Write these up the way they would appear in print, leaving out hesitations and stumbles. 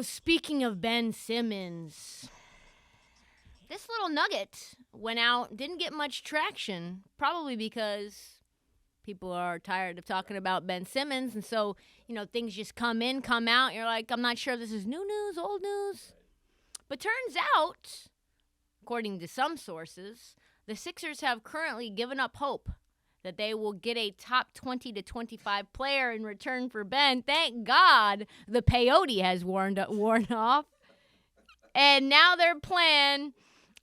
So speaking of Ben Simmons, this little nugget went out, didn't get much traction, probably because people are tired of talking about Ben Simmons. And so, things just come in, come out. You're like, I'm not sure if this is new news, old news. But turns out, according to some sources, the Sixers have currently given up hope that they will get a top 20 to 25 player in return for Ben. Thank God the peyote has worn off. And now their plan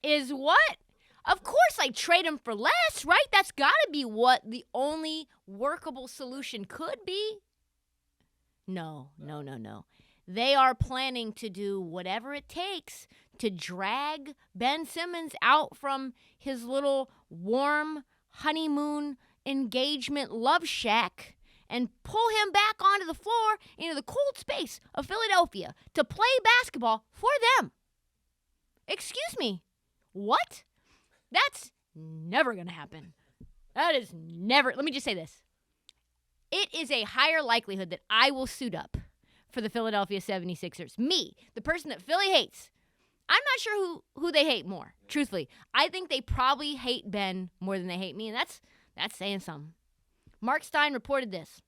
is what? Of course, trade him for less, right? That's got to be what the only workable solution could be. No. They are planning to do whatever it takes to drag Ben Simmons out from his little warm honeymoon engagement love shack and pull him back onto the floor into the cold space of Philadelphia to play basketball for them. Excuse me, what? That's never going to happen. That is never. Let me just say this. It is a higher likelihood that I will suit up for the Philadelphia 76ers. Me, the person that Philly hates. I'm not sure who they hate more, truthfully. I think they probably hate Ben more than they hate me, and that's saying something. Mark Stein reported this.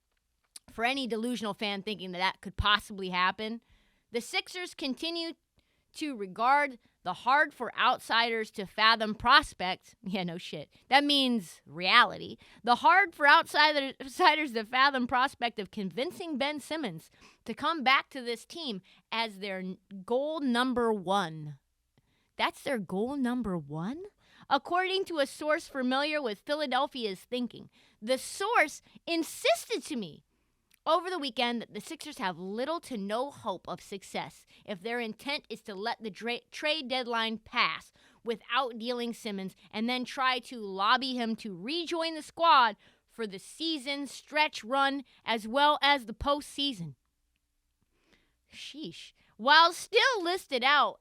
For any delusional fan thinking that could possibly happen, the Sixers continue to regard the hard for outsiders to fathom prospect. Yeah, no shit. That means reality. The hard for outsiders to fathom prospect of convincing Ben Simmons to come back to this team as their goal number one. That's their goal number one? According to a source familiar with Philadelphia's thinking, the source insisted to me over the weekend that the Sixers have little to no hope of success if their intent is to let the trade deadline pass without dealing Simmons and then try to lobby him to rejoin the squad for the season stretch run as well as the postseason. Sheesh. While still listed out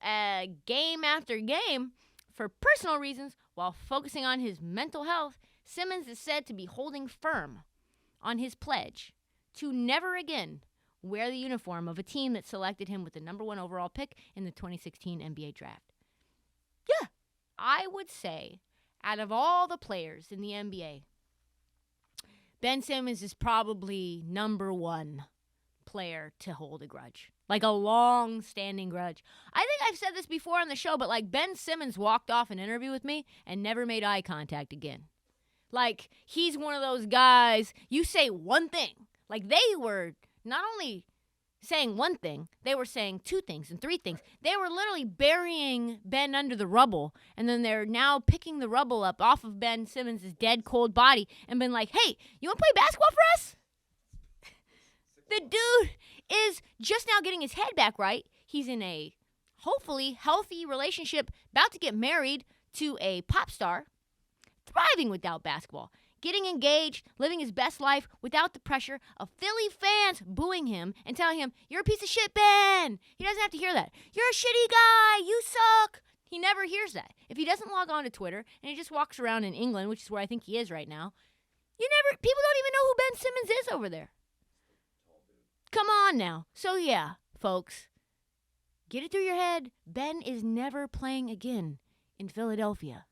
game after game for personal reasons while focusing on his mental health, Simmons is said to be holding firm on his pledge to never again wear the uniform of a team that selected him with the number 1 overall pick in the 2016 NBA draft. Yeah, I would say out of all the players in the NBA, Ben Simmons is probably number 1 player to hold a grudge. Like a long-standing grudge. I think I've said this before on the show, but Ben Simmons walked off an interview with me and never made eye contact again. He's one of those guys, you say one thing. They were not only saying one thing, they were saying 2 things and 3 things. They were literally burying Ben under the rubble, and then they're now picking the rubble up off of Ben Simmons' dead, cold body and been like, hey, you want to play basketball for us? The dude is just now getting his head back right. He's in a hopefully healthy relationship, about to get married to a pop star, thriving without basketball. Getting engaged, living his best life without the pressure of Philly fans booing him and telling him, you're a piece of shit, Ben. He doesn't have to hear that. You're a shitty guy. You suck. He never hears that. If he doesn't log on to Twitter and he just walks around in England, which is where I think he is right now, people don't even know who Ben Simmons is over there. Come on now. So yeah, folks, get it through your head. Ben is never playing again in Philadelphia.